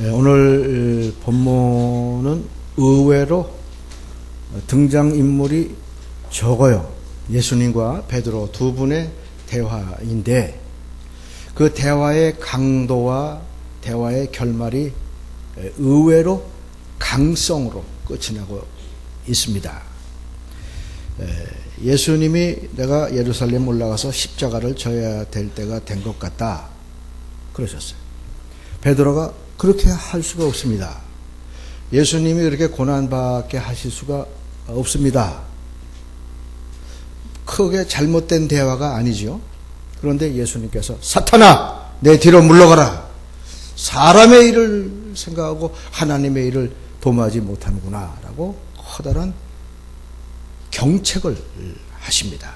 오늘 본문은 의외로 등장인물이 적어요. 예수님과 베드로 두 분의 대화인데 그 대화의 강도와 대화의 결말이 의외로 강성으로 끝이 나고 있습니다. 예수님이 내가 예루살렘 올라가서 십자가를 져야 될 때가 된 것 같다 그러셨어요. 베드로가 그렇게 할 수가 없습니다. 예수님이 그렇게 고난받게 하실 수가 없습니다. 크게 잘못된 대화가 아니지요. 그런데 예수님께서 사탄아 내 뒤로 물러가라. 사람의 일을 생각하고 하나님의 일을 도모하지 못하는구나 라고 커다란 경책을 하십니다.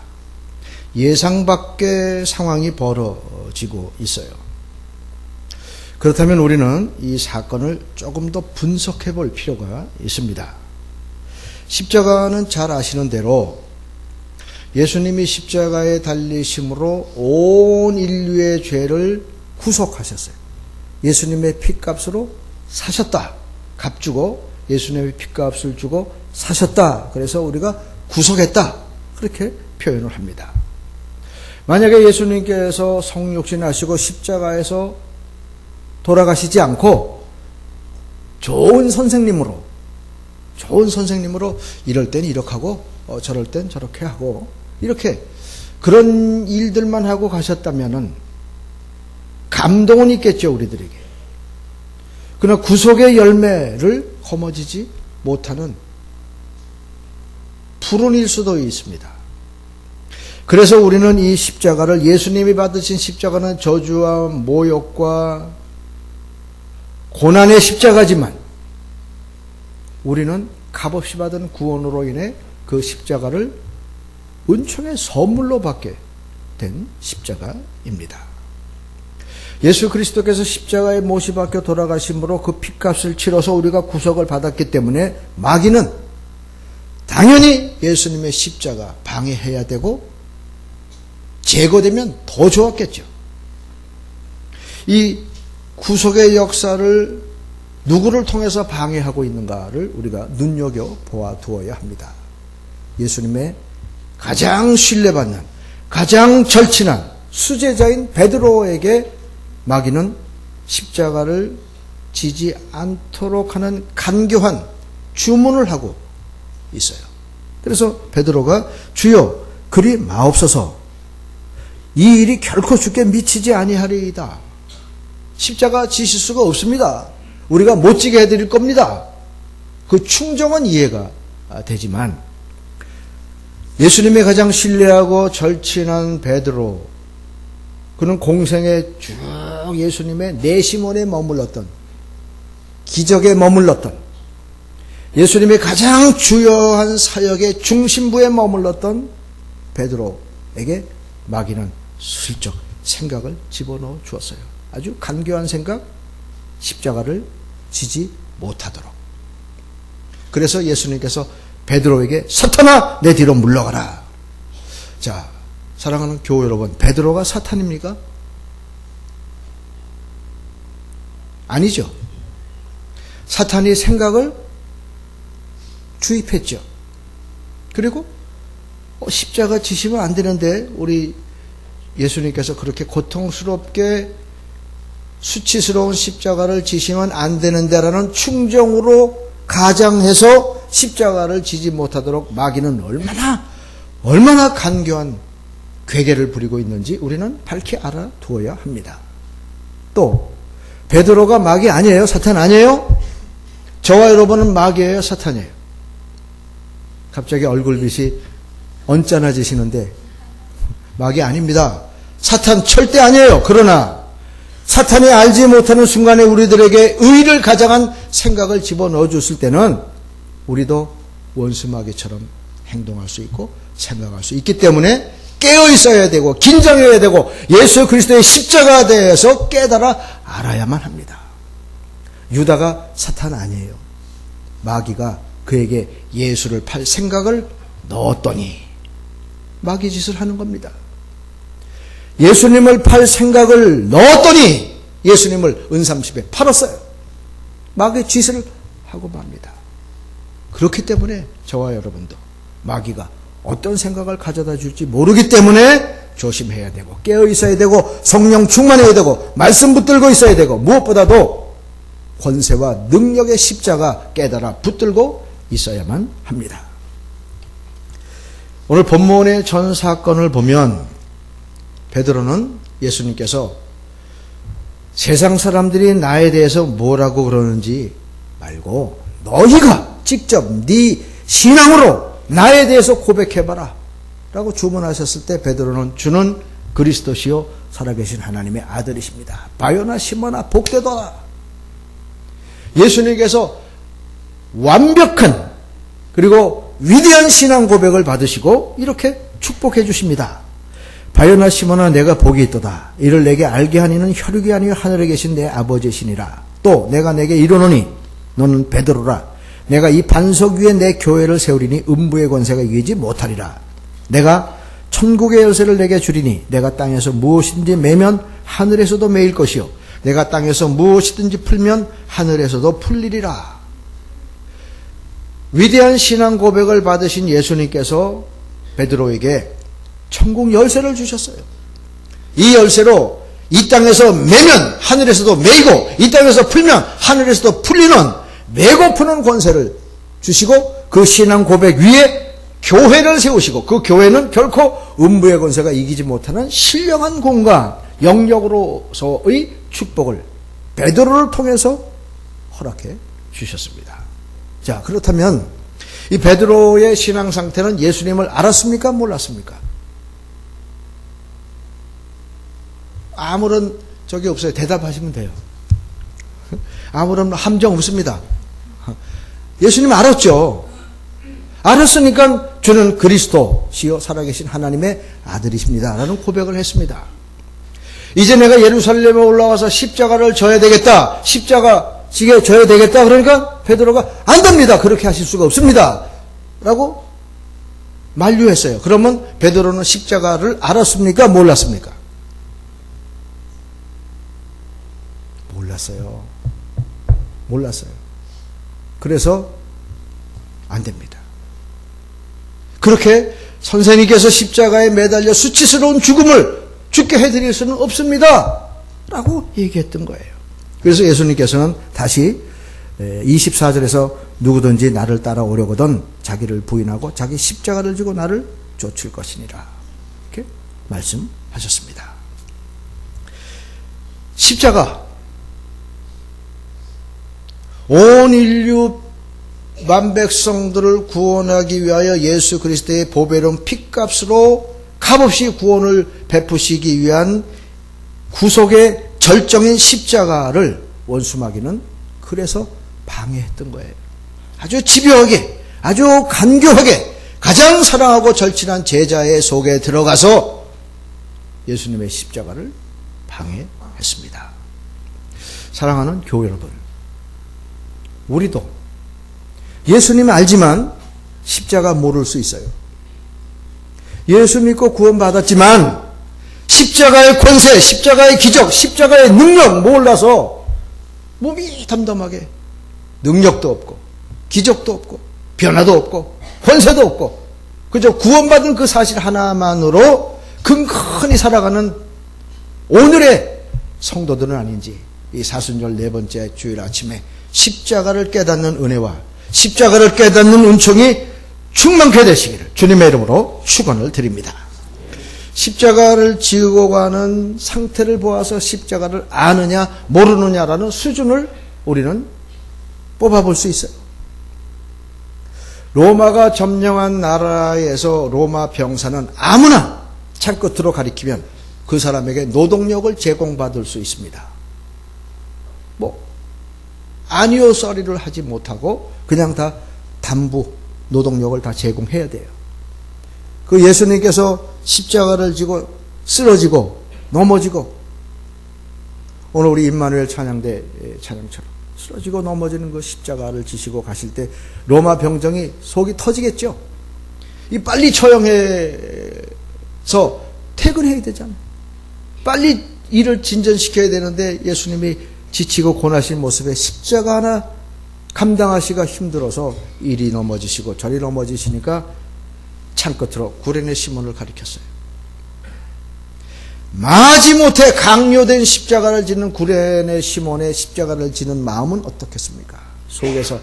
예상 밖의 상황이 벌어지고 있어요. 그렇다면 우리는 이 사건을 조금 더 분석해 볼 필요가 있습니다. 십자가는 잘 아시는 대로 예수님이 십자가에 달리심으로 온 인류의 죄를 구속하셨어요. 예수님의 핏값으로 사셨다. 값 주고 예수님의 핏값을 주고 사셨다. 그래서 우리가 구속했다. 그렇게 표현을 합니다. 만약에 예수님께서 성육신하시고 십자가에서 돌아가시지 않고 좋은 선생님으로 이럴 땐 이렇게 하고 저럴 땐 저렇게 하고 이렇게 그런 일들만 하고 가셨다면은 감동은 있겠죠, 우리들에게. 그러나 구속의 열매를 거머쥐지 못하는 불운일 수도 있습니다. 그래서 우리는 이 십자가를 예수님이 받으신 십자가는 저주와 모욕과 고난의 십자가지만 우리는 값없이 받은 구원으로 인해 그 십자가를 은총의 선물로 받게 된 십자가입니다. 예수 그리스도께서 십자가에 못이 박혀 돌아가심으로 그 핏값을 치러서 우리가 구속을 받았기 때문에 마귀는 당연히 예수님의 십자가 방해해야 되고 제거되면 더 좋았겠죠. 이 구속의 역사를 누구를 통해서 방해하고 있는가를 우리가 눈여겨보아 두어야 합니다. 예수님의 가장 신뢰받는 가장 절친한 수제자인 베드로에게 마귀는 십자가를 지지 않도록 하는 간교한 주문을 하고 있어요. 그래서 베드로가 주여 그리 마옵소서 이 일이 결코 주께 미치지 아니하리이다. 십자가 지실 수가 없습니다. 우리가 못 지게 해드릴 겁니다. 그 충정은 이해가 되지만 예수님의 가장 신뢰하고 절친한 베드로 그는 공생에 쭉 예수님의 내심원에 머물렀던 기적에 머물렀던 예수님의 가장 주요한 사역의 중심부에 머물렀던 베드로에게 마귀는 슬쩍 생각을 집어넣어 주었어요. 아주 간교한 생각, 십자가를 지지 못하도록. 그래서 예수님께서 베드로에게 사탄아 내 뒤로 물러가라. 자, 사랑하는 교회 여러분, 베드로가 사탄입니까? 아니죠. 사탄이 생각을 주입했죠. 그리고 십자가 지시면 안 되는데 우리 예수님께서 그렇게 고통스럽게 수치스러운 십자가를 지시면 안 되는데라는 충정으로 가장해서 십자가를 지지 못하도록 마귀는 얼마나 간교한 괴계를 부리고 있는지 우리는 밝히 알아두어야 합니다. 또 베드로가 마귀 아니에요? 사탄 아니에요? 저와 여러분은 마귀예요? 사탄이에요? 갑자기 얼굴빛이 언짢아지시는데 마귀 아닙니다. 사탄 절대 아니에요. 그러나 사탄이 알지 못하는 순간에 우리들에게 의를 가장한 생각을 집어넣어 줬을 때는 우리도 원수 마귀처럼 행동할 수 있고 생각할 수 있기 때문에 깨어 있어야 되고 긴장해야 되고 예수 그리스도의 십자가에 대해서 깨달아 알아야만 합니다. 유다가 사탄 아니에요. 마귀가 그에게 예수를 팔 생각을 넣었더니 마귀 짓을 하는 겁니다. 예수님을 팔 생각을 넣었더니 예수님을 은삼십에 팔았어요. 마귀의 짓을 하고 맙니다. 그렇기 때문에 저와 여러분도 마귀가 어떤 생각을 가져다 줄지 모르기 때문에 조심해야 되고 깨어 있어야 되고 성령 충만해야 되고 말씀 붙들고 있어야 되고 무엇보다도 권세와 능력의 십자가 깨달아 붙들고 있어야만 합니다. 오늘 본문의 전 사건을 보면 베드로는 예수님께서 세상 사람들이 나에 대해서 뭐라고 그러는지 말고 너희가 직접 네 신앙으로 나에 대해서 고백해봐라 라고 주문하셨을 때 베드로는 주는 그리스도시요 살아계신 하나님의 아들이십니다. 바요나 시몬아 복되도다. 예수님께서 완벽한 그리고 위대한 신앙 고백을 받으시고 이렇게 축복해 주십니다. 바요나 시몬아 내가 복이 있도다. 이를 내게 알게 하니는 혈육이 아니요 하늘에 계신 내 아버지시니라. 또 내가 내게 이르노니 너는 베드로라. 내가 이 반석 위에 내 교회를 세우리니 음부의 권세가 이기지 못하리라. 내가 천국의 열쇠를 내게 주리니 내가 땅에서 무엇이든지 매면 하늘에서도 매일 것이요 내가 땅에서 무엇이든지 풀면 하늘에서도 풀리리라. 위대한 신앙 고백을 받으신 예수님께서 베드로에게 천국 열쇠를 주셨어요. 이 열쇠로 이 땅에서 매면 하늘에서도 매이고 이 땅에서 풀면 하늘에서도 풀리는 매고 푸는 권세를 주시고 그 신앙 고백 위에 교회를 세우시고 그 교회는 결코 음부의 권세가 이기지 못하는 신령한 공간 영역으로서의 축복을 베드로를 통해서 허락해 주셨습니다. 자, 그렇다면 이 베드로의 신앙 상태는 예수님을 알았습니까? 몰랐습니까? 아무런 적이 없어요. 대답하시면 돼요. 아무런 함정 없습니다. 예수님 알았죠. 알았으니까 주는 그리스도시요 살아계신 하나님의 아들이십니다 라는 고백을 했습니다. 이제 내가 예루살렘에 올라와서 십자가를 져야 되겠다. 십자가 지게 져야 되겠다. 그러니까 베드로가 안 됩니다. 그렇게 하실 수가 없습니다. 라고 만류했어요. 그러면 베드로는 십자가를 알았습니까? 몰랐습니까? 몰랐어요. 그래서 안 됩니다. 그렇게 선생님께서 십자가에 매달려 수치스러운 죽음을 죽게 해드릴 수는 없습니다. 라고 얘기했던 거예요. 그래서 예수님께서는 다시 24절에서 누구든지 나를 따라오려거든 자기를 부인하고 자기 십자가를 지고 나를 쫓을 것이니라. 이렇게 말씀하셨습니다. 십자가. 온 인류 만백성들을 구원하기 위하여 예수 그리스도의 보배로운 핏값으로 값없이 구원을 베푸시기 위한 구속의 절정인 십자가를 원수마귀는 그래서 방해했던 거예요. 아주 집요하게, 아주 간교하게 가장 사랑하고 절친한 제자의 속에 들어가서 예수님의 십자가를 방해했습니다. 사랑하는 교회 여러분, 우리도 예수님 알지만 십자가 모를 수 있어요. 예수 믿고 구원받았지만 십자가의 권세, 십자가의 기적, 십자가의 능력 몰라서 몸이 담담하게 능력도 없고 기적도 없고 변화도 없고 권세도 없고 그저 구원받은 그 사실 하나만으로 근근히 살아가는 오늘의 성도들은 아닌지 이 사순절 네 번째 주일 아침에 십자가를 깨닫는 은혜와 십자가를 깨닫는 은총이 충만케 되시기를 주님의 이름으로 축원을 드립니다. 십자가를 지고 가는 상태를 보아서 십자가를 아느냐 모르느냐라는 수준을 우리는 뽑아볼 수 있어요. 로마가 점령한 나라에서 로마 병사는 아무나 창끝으로 가리키면 그 사람에게 노동력을 제공받을 수 있습니다. 아니요 썰이를 하지 못하고 그냥 다 담부 노동력을 다 제공해야 돼요. 그 예수님께서 십자가를 지고 쓰러지고 넘어지고 오늘 우리 임마누엘 찬양대 찬양처럼 쓰러지고 넘어지는 그 십자가를 지시고 가실 때 로마 병정이 속이 터지겠죠. 이 빨리 처형해서 퇴근해야 되잖아요. 빨리 일을 진전시켜야 되는데 예수님이 지치고 고나신 모습에 십자가 하나 감당하시기가 힘들어서 이리 넘어지시고 저리 넘어지시니까 창끝으로 구레네 시몬을 가리켰어요. 마지못해 강요된 십자가를 지는 구레네 시몬의 십자가를 지는 마음은 어떻겠습니까? 속에서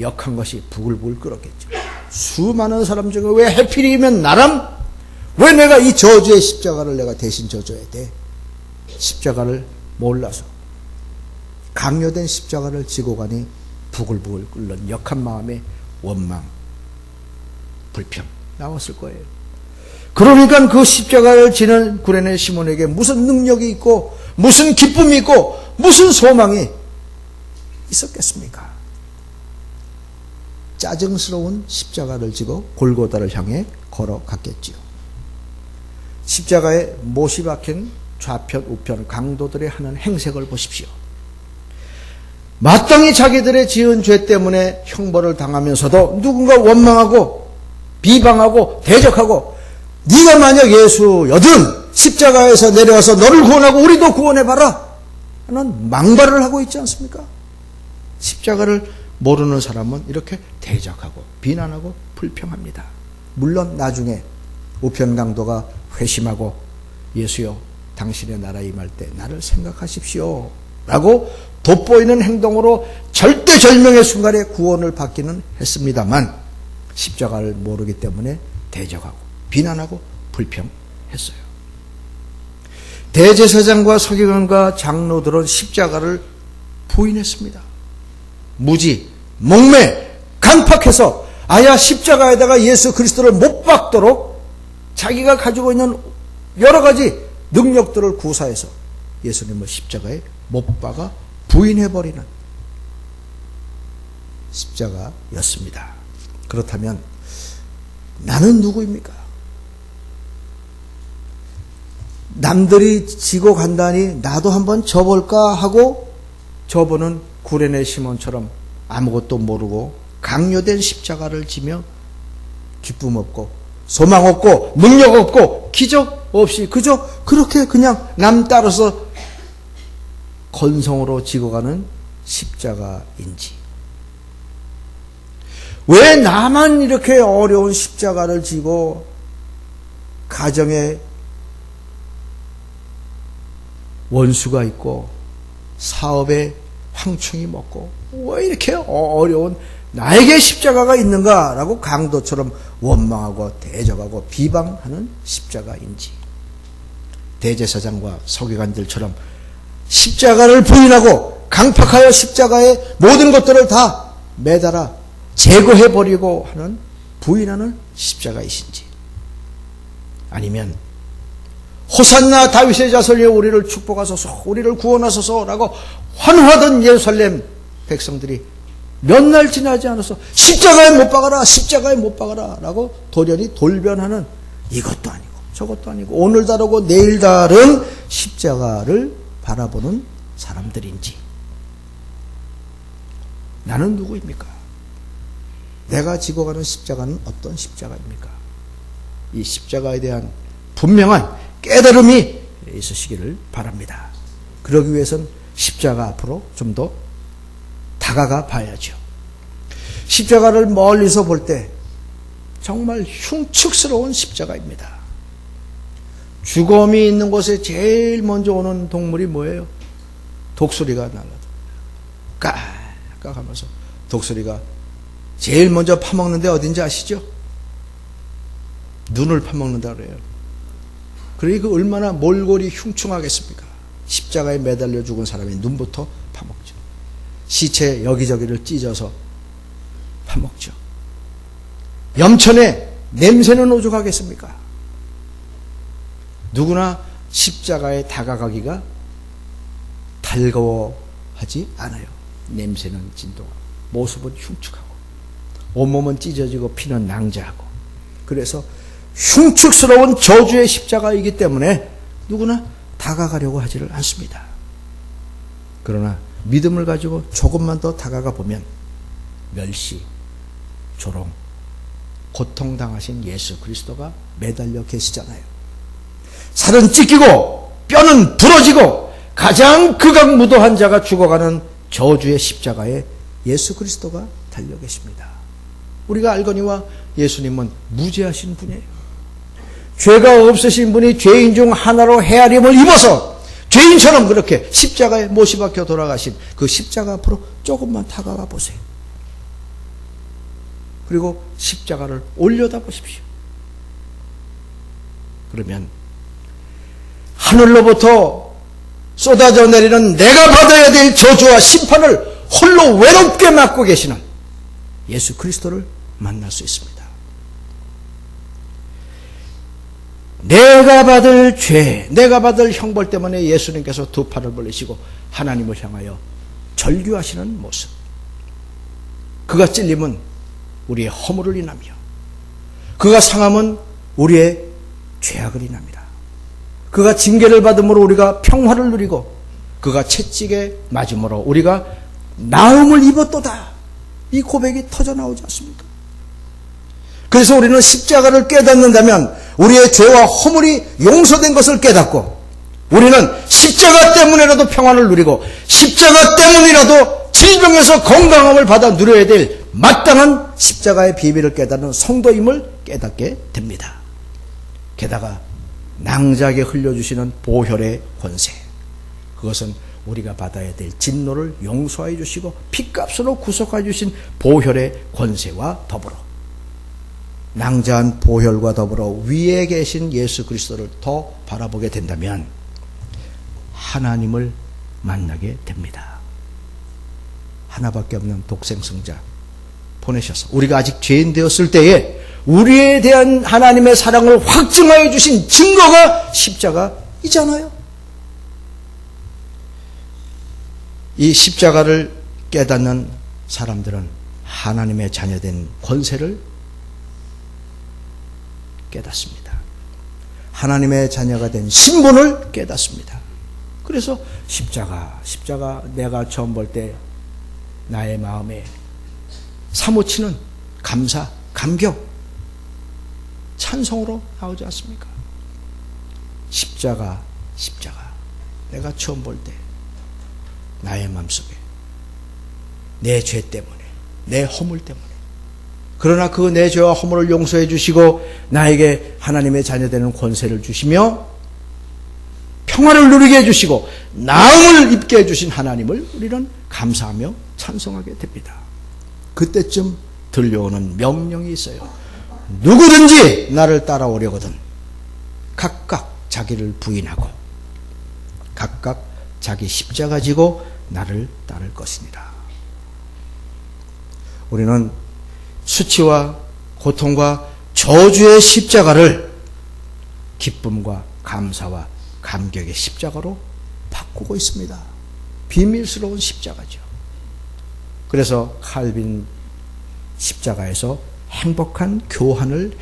역한 것이 부글부글 끓었겠죠. 수많은 사람 중에 왜 하필이면 나람? 왜 내가 이 저주의 십자가를 내가 대신 져줘야 돼? 십자가를 몰라서 강요된 십자가를 지고 가니 부글부글 끓는 역한 마음에 원망, 불평 나왔을 거예요. 그러니까 그 십자가를 지는 구레네 시몬에게 무슨 능력이 있고 무슨 기쁨이 있고 무슨 소망이 있었겠습니까? 짜증스러운 십자가를 지고 골고다를 향해 걸어갔겠지요. 십자가에 못이 박힌 좌편 우편 강도들의 하는 행색을 보십시오. 마땅히 자기들의 지은 죄 때문에 형벌을 당하면서도 누군가 원망하고 비방하고 대적하고 네가 만약 예수여든 십자가에서 내려와서 너를 구원하고 우리도 구원해봐라 하는 망발을 하고 있지 않습니까? 십자가를 모르는 사람은 이렇게 대적하고 비난하고 불평합니다. 물론 나중에 우편 강도가 회심하고 예수여 당신의 나라 임할 때 나를 생각하십시오 라고 돋보이는 행동으로 절대절명의 순간에 구원을 받기는 했습니다만 십자가를 모르기 때문에 대적하고 비난하고 불평했어요. 대제사장과 서기관과 장로들은 십자가를 부인했습니다. 무지, 목매, 강팍해서 아야 십자가에다가 예수 그리스도를 못 박도록 자기가 가지고 있는 여러 가지 능력들을 구사해서 예수님을 십자가에 못 박아 부인해버리는 십자가였습니다. 그렇다면 나는 누구입니까? 남들이 지고 간다니 나도 한번 져볼까 하고 저분은 구레네 시몬처럼 아무것도 모르고 강요된 십자가를 지며 기쁨 없고 소망 없고 능력 없고 기적 없이 그저 그렇게 그냥 남 따라서 건성으로 지고 가는 십자가인지, 왜 나만 이렇게 어려운 십자가를 지고 가정에 원수가 있고 사업에 황충이 먹고 왜 이렇게 어려운 나에게 십자가가 있는가라고 강도처럼 원망하고 대적하고 비방하는 십자가인지, 대제사장과 서기관들처럼 십자가를 부인하고 강팍하여 십자가의 모든 것들을 다 매달아 제거해버리고 하는 부인하는 십자가이신지, 아니면 호산나 다윗의 자손이여 우리를 축복하소서 우리를 구원하소서라고 환호하던 예루살렘 백성들이 몇 날 지나지 않아서 십자가에 못 박아라 십자가에 못 박아라 라고 돌연히 돌변하는 이것도 아니고 저것도 아니고 오늘 다르고 내일 다른 십자가를 바라보는 사람들인지, 나는 누구입니까? 내가 지고 가는 십자가는 어떤 십자가입니까? 이 십자가에 대한 분명한 깨달음이 있으시기를 바랍니다. 그러기 위해서는 십자가 앞으로 좀 더 다가가 봐야죠. 십자가를 멀리서 볼 때 정말 흉측스러운 십자가입니다. 죽음이 있는 곳에 제일 먼저 오는 동물이 뭐예요? 독수리가 날라도 까까 하면서 독수리가 제일 먼저 파먹는 데 어딘지 아시죠? 눈을 파먹는다 그래요. 그러니 그 얼마나 몰골이 흉충하겠습니까? 십자가에 매달려 죽은 사람의 눈부터 파먹죠. 시체 여기저기를 찢어서 파먹죠. 염천에 냄새는 오죽하겠습니까? 누구나 십자가에 다가가기가 달거워하지 않아요. 냄새는 진동하고 모습은 흉측하고 온몸은 찢어지고 피는 낭자하고, 그래서 흉측스러운 저주의 십자가이기 때문에 누구나 다가가려고 하지를 않습니다. 그러나 믿음을 가지고 조금만 더 다가가 보면 멸시, 조롱, 고통당하신 예수 그리스도가 매달려 계시잖아요. 살은 찢기고 뼈는 부러지고 가장 극악무도한 자가 죽어가는 저주의 십자가에 예수 그리스도가 달려 계십니다. 우리가 알거니와 예수님은 무죄하신 분이에요. 죄가 없으신 분이 죄인 중 하나로 헤아림을 입어서 죄인처럼 그렇게 십자가에 못이 박혀 돌아가신 그 십자가 앞으로 조금만 다가가 보세요. 그리고 십자가를 올려다 보십시오. 그러면 하늘로부터 쏟아져 내리는 내가 받아야 될 저주와 심판을 홀로 외롭게 맡고 계시는 예수 그리스도를 만날 수 있습니다. 내가 받을 죄, 내가 받을 형벌 때문에 예수님께서 두 팔을 벌리시고 하나님을 향하여 절규하시는 모습. 그가 찔림은 우리의 허물을 인하며 그가 상함은 우리의 죄악을 인합니다. 그가 징계를 받음으로 우리가 평화를 누리고 그가 채찍에 맞음으로 우리가 나음을 입었도다. 이 고백이 터져나오지 않습니까? 그래서 우리는 십자가를 깨닫는다면 우리의 죄와 허물이 용서된 것을 깨닫고 우리는 십자가 때문이라도 평안을 누리고 십자가 때문이라도 질병에서 건강함을 받아 누려야 될 마땅한 십자가의 비밀을 깨닫는 성도임을 깨닫게 됩니다. 게다가 낭자하게 흘려주시는 보혈의 권세, 그것은 우리가 받아야 될 진노를 용서해 주시고 피값으로 구속해 주신 보혈의 권세와 더불어 낭자한 보혈과 더불어 위에 계신 예수 그리스도를 더 바라보게 된다면 하나님을 만나게 됩니다. 하나밖에 없는 독생성자 보내셔서 우리가 아직 죄인 되었을 때에 우리에 대한 하나님의 사랑을 확증하여 주신 증거가 십자가이잖아요. 이 십자가를 깨닫는 사람들은 하나님의 자녀된 권세를 깨닫습니다. 하나님의 자녀가 된 신분을 깨닫습니다. 그래서 십자가 내가 처음 볼 때 나의 마음에 사무치는 감사, 감격, 찬송으로 나오지 않습니까? 십자가 내가 처음 볼 때 나의 마음속에 내 죄 때문에 내 허물 때문에 그러나 그 내 죄와 허물을 용서해 주시고 나에게 하나님의 자녀 되는 권세를 주시며 평화를 누리게 해주시고 나음을 입게 해주신 하나님을 우리는 감사하며 찬송하게 됩니다. 그때쯤 들려오는 명령이 있어요. 누구든지 나를 따라오려거든 각각 자기를 부인하고 각각 자기 십자가 지고 나를 따를 것이니라. 우리는 수치와 고통과 저주의 십자가를 기쁨과 감사와 감격의 십자가로 바꾸고 있습니다. 비밀스러운 십자가죠. 그래서 칼빈 십자가에서 행복한 교환을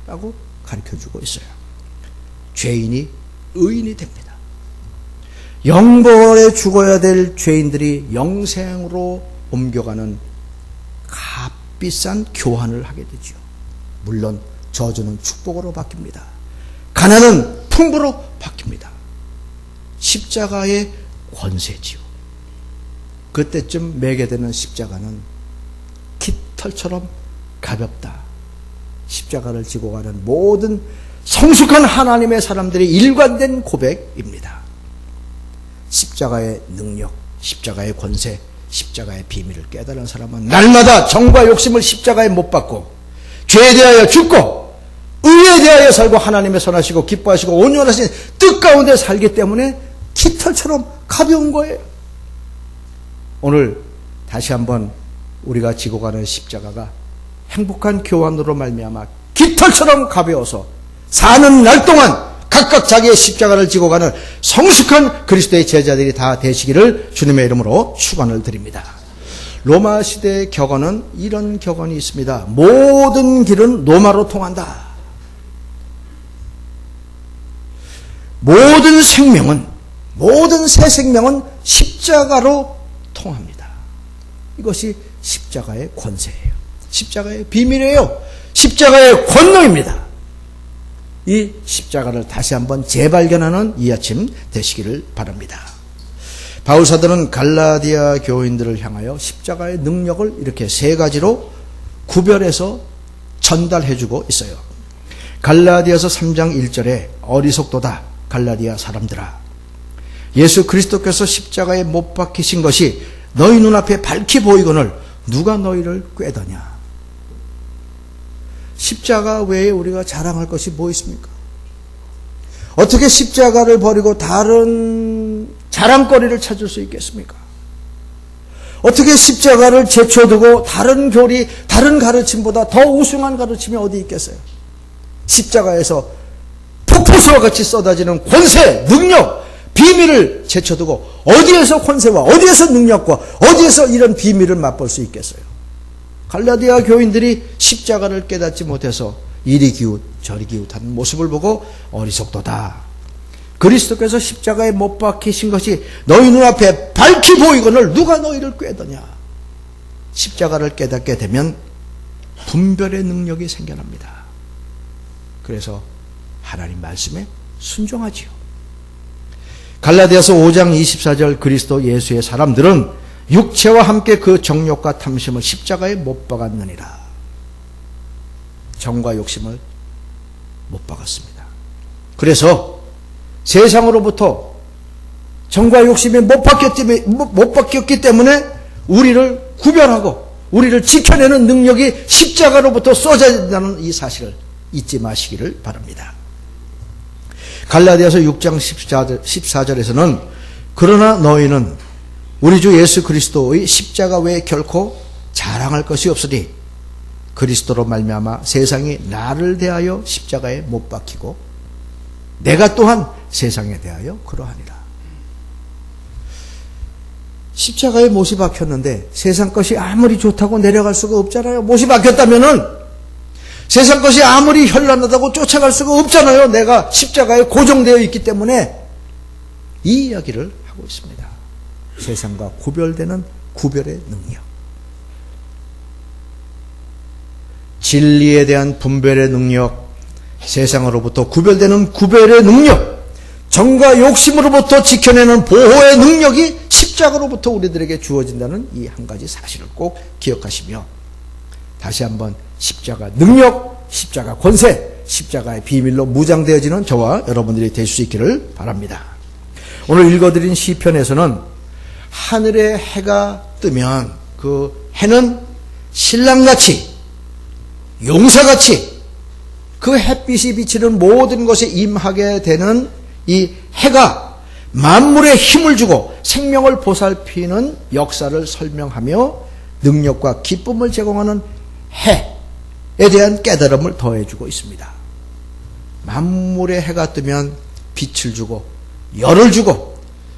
했다라고 가르쳐주고 있어요. 죄인이 의인이 됩니다. 영벌에 죽어야 될 죄인들이 영생으로 옮겨가는 값비싼 교환을 하게 되죠. 물론 저주는 축복으로 바뀝니다. 가난은 풍부로 바뀝니다. 십자가의 권세지요. 그때쯤 매게 되는 십자가는 깃털처럼 가볍다. 십자가를 지고 가는 모든 성숙한 하나님의 사람들의 일관된 고백입니다. 십자가의 능력, 십자가의 권세, 십자가의 비밀을 깨달은 사람은 날마다 정과 욕심을 십자가에 못 박고 죄에 대하여 죽고 의에 대하여 살고 하나님의 선하시고 기뻐하시고 온유하신 뜻 가운데 살기 때문에 깃털처럼 가벼운 거예요. 오늘 다시 한번 우리가 지고 가는 십자가가 행복한 교환으로 말미암아 깃털처럼 가벼워서 사는 날 동안 각각 자기의 십자가를 지고 가는 성숙한 그리스도의 제자들이 다 되시기를 주님의 이름으로 축원을 드립니다. 로마 시대의 격언은 이런 격언이 있습니다. 모든 길은 로마로 통한다. 모든 생명은, 모든 새 생명은 십자가로 통합니다. 이것이 십자가의 권세예요. 십자가의 비밀이에요. 십자가의 권능입니다. 이 십자가를 다시 한번 재발견하는 이 아침 되시기를 바랍니다. 바울 사도는 갈라디아 교인들을 향하여 십자가의 능력을 이렇게 세 가지로 구별해서 전달해주고 있어요. 갈라디아서 3장 1절에 어리석도다 갈라디아 사람들아, 예수 그리스도께서 십자가에 못 박히신 것이 너희 눈앞에 밝히 보이거늘 누가 너희를 꾀더냐. 십자가 외에 우리가 자랑할 것이 뭐 있습니까? 어떻게 십자가를 버리고 다른 자랑거리를 찾을 수 있겠습니까? 어떻게 십자가를 제쳐두고 다른 교리, 다른 가르침보다 더 우승한 가르침이 어디 있겠어요? 십자가에서 폭포수와 같이 쏟아지는 권세, 능력, 비밀을 제쳐두고 어디에서 권세와 어디에서 능력과 어디에서 이런 비밀을 맛볼 수 있겠어요? 갈라디아 교인들이 십자가를 깨닫지 못해서 이리 기웃 저리 기웃하는 모습을 보고 어리석도다. 그리스도께서 십자가에 못 박히신 것이 너희 눈앞에 밝히 보이거늘 누가 너희를 꾀더냐. 십자가를 깨닫게 되면 분별의 능력이 생겨납니다. 그래서 하나님 말씀에 순종하지요. 갈라디아서 5장 24절 그리스도 예수의 사람들은 육체와 함께 그 정욕과 탐심을 십자가에 못 박았느니라. 정과 욕심을 못 박았습니다. 그래서 세상으로부터 정과 욕심이 못 박혔기 때문에 우리를 구별하고 우리를 지켜내는 능력이 십자가로부터 쏟아진다는 이 사실을 잊지 마시기를 바랍니다. 갈라디아서 6장 14절에서는 그러나 너희는 우리 주 예수 그리스도의 십자가 외에 결코 자랑할 것이 없으니 그리스도로 말미암아 세상이 나를 대하여 십자가에 못 박히고 내가 또한 세상에 대하여 그러하니라. 십자가에 못이 박혔는데 세상 것이 아무리 좋다고 내려갈 수가 없잖아요. 못이 박혔다면은 세상 것이 아무리 현란하다고 쫓아갈 수가 없잖아요. 내가 십자가에 고정되어 있기 때문에 이 이야기를 하고 있습니다. 세상과 구별되는 구별의 능력, 진리에 대한 분별의 능력, 세상으로부터 구별되는 구별의 능력, 정과 욕심으로부터 지켜내는 보호의 능력이 십자가로부터 우리들에게 주어진다는 이 한 가지 사실을 꼭 기억하시며 다시 한번 십자가 능력, 십자가 권세, 십자가의 비밀로 무장되어지는 저와 여러분들이 될 수 있기를 바랍니다. 오늘 읽어드린 시편에서는 하늘에 해가 뜨면 그 해는 신랑같이 용사같이 그 햇빛이 비치는 모든 것에 임하게 되는 이 해가 만물에 힘을 주고 생명을 보살피는 역사를 설명하며 능력과 기쁨을 제공하는 해에 대한 깨달음을 더해주고 있습니다. 만물에 해가 뜨면 빛을 주고 열을 주고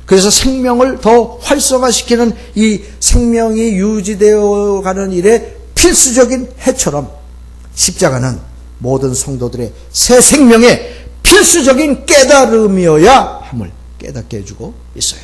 그래서 생명을 더 활성화시키는 이 생명이 유지되어 가는 일에 필수적인 해처럼 십자가는 모든 성도들의 새 생명의 필수적인 깨달음이어야 함을 깨닫게 해주고 있어요.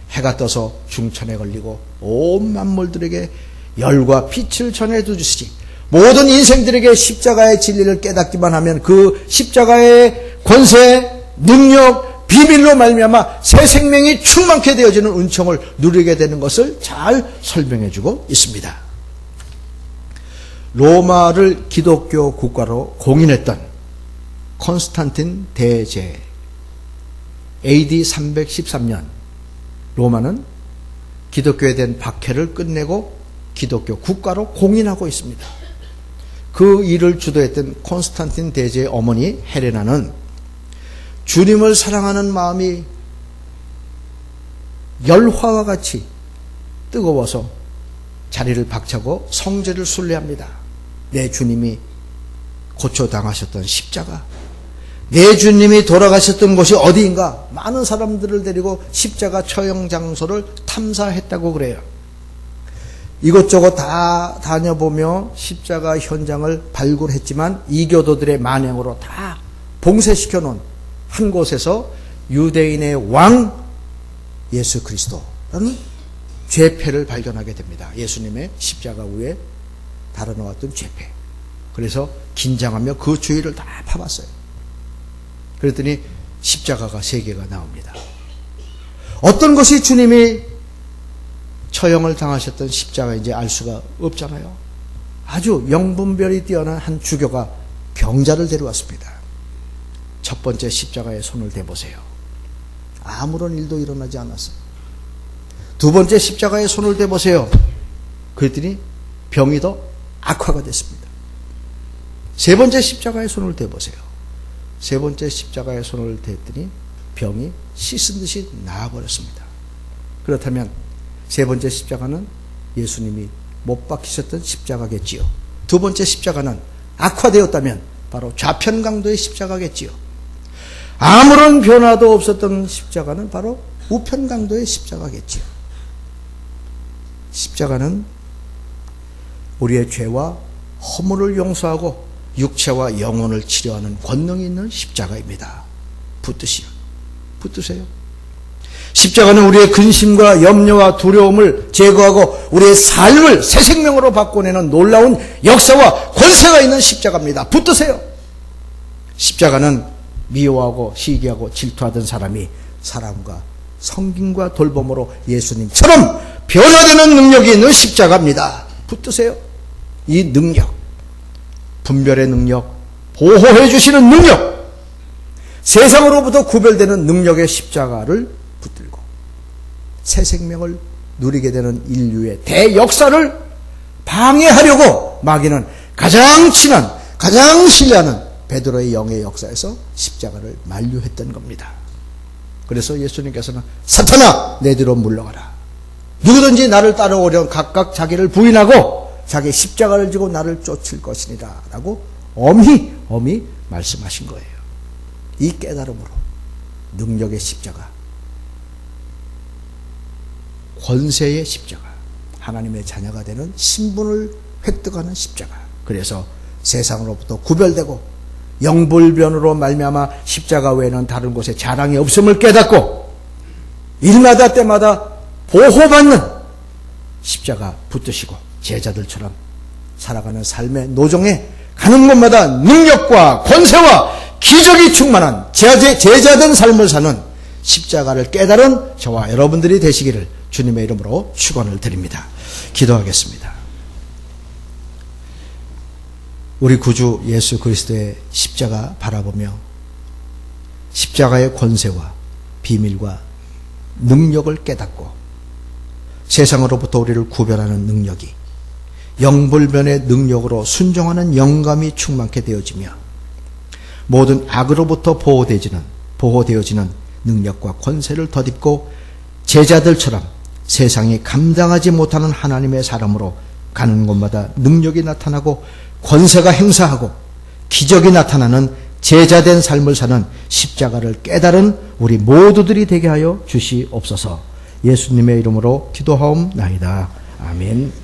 해가 떠서 중천에 걸리고 온 만물들에게 열과 빛을 전해주시지 모든 인생들에게 십자가의 진리를 깨닫기만 하면 그 십자가의 권세, 능력, 비밀로 말미암아 새 생명이 충만케 되어지는 은총을 누리게 되는 것을 잘 설명해주고 있습니다. 로마를 기독교 국가로 공인했던 콘스탄틴 대제 AD 313년 로마는 기독교에 대한 박해를 끝내고 기독교 국가로 공인하고 있습니다. 그 일을 주도했던 콘스탄틴 대제의 어머니 헬레나는 주님을 사랑하는 마음이 열화와 같이 뜨거워서 자리를 박차고 성제를 순례합니다. 내 주님이 고초당하셨던 십자가, 내 주님이 돌아가셨던 곳이 어디인가 많은 사람들을 데리고 십자가 처형 장소를 탐사했다고 그래요. 이것저것 다 다녀보며 십자가 현장을 발굴했지만 이교도들의 만행으로 다 봉쇄시켜 놓은 한 곳에서 유대인의 왕 예수 그리스도라는 죄패를 발견하게 됩니다. 예수님의 십자가 위에 달아놓았던 죄패. 그래서 긴장하며 그 주위를 다 파봤어요. 그랬더니 십자가가 3개가 나옵니다. 어떤 것이 주님이 처형을 당하셨던 십자가인지 알 수가 없잖아요. 아주 영분별이 뛰어난 한 주교가 병자를 데려왔습니다. 첫 번째 십자가에 손을 대보세요. 아무런 일도 일어나지 않았어요. 두 번째 십자가에 손을 대보세요. 그랬더니 병이 더 악화가 됐습니다. 세 번째 십자가에 손을 대보세요. 세 번째 십자가에 손을 댔더니 병이 씻은 듯이 나아버렸습니다. 그렇다면 세 번째 십자가는 예수님이 못 박히셨던 십자가겠지요. 두 번째 십자가는 악화되었다면 바로 좌편강도의 십자가겠지요. 아무런 변화도 없었던 십자가는 바로 우편강도의 십자가겠지요. 십자가는 우리의 죄와 허물을 용서하고 육체와 영혼을 치료하는 권능이 있는 십자가입니다. 붙드세요. 십자가는 우리의 근심과 염려와 두려움을 제거하고 우리의 삶을 새 생명으로 바꿔내는 놀라운 역사와 권세가 있는 십자가입니다. 붙드세요. 십자가는 미워하고 시기하고 질투하던 사람이 사랑과 성김과 돌봄으로 예수님처럼 변화되는 능력이 있는 십자가입니다. 붙드세요. 이 능력, 분별의 능력, 보호해 주시는 능력, 세상으로부터 구별되는 능력의 십자가를 붙들고 새 생명을 누리게 되는 인류의 대역사를 방해하려고 마귀는 가장 친한, 가장 신뢰하는 베드로의 영의 역사에서 십자가를 만류했던 겁니다. 그래서 예수님께서는 사탄아 내 뒤로 물러가라. 누구든지 나를 따라오려면 각각 자기를 부인하고 자기 십자가를 지고 나를 쫓을 것이니라 라고 엄히 말씀하신 거예요. 이 깨달음으로 능력의 십자가, 권세의 십자가, 하나님의 자녀가 되는 신분을 획득하는 십자가. 그래서 세상으로부터 구별되고 영불변으로 말미암아 십자가 외에는 다른 곳에 자랑이 없음을 깨닫고 일마다 때마다 보호받는 십자가 붙드시고 제자들처럼 살아가는 삶의 노정에 가는 곳마다 능력과 권세와 기적이 충만한 제자된 삶을 사는 십자가를 깨달은 저와 여러분들이 되시기를 주님의 이름으로 축원을 드립니다. 기도하겠습니다. 우리 구주 예수 그리스도의 십자가 바라보며 십자가의 권세와 비밀과 능력을 깨닫고 세상으로부터 우리를 구별하는 능력이 영불변의 능력으로 순종하는 영감이 충만케 되어지며 모든 악으로부터 보호되어지는 능력과 권세를 덧입고 제자들처럼 세상이 감당하지 못하는 하나님의 사람으로 가는 곳마다 능력이 나타나고 권세가 행사하고 기적이 나타나는 제자된 삶을 사는 십자가를 깨달은 우리 모두들이 되게 하여 주시옵소서. 예수님의 이름으로 기도하옵나이다. 아멘.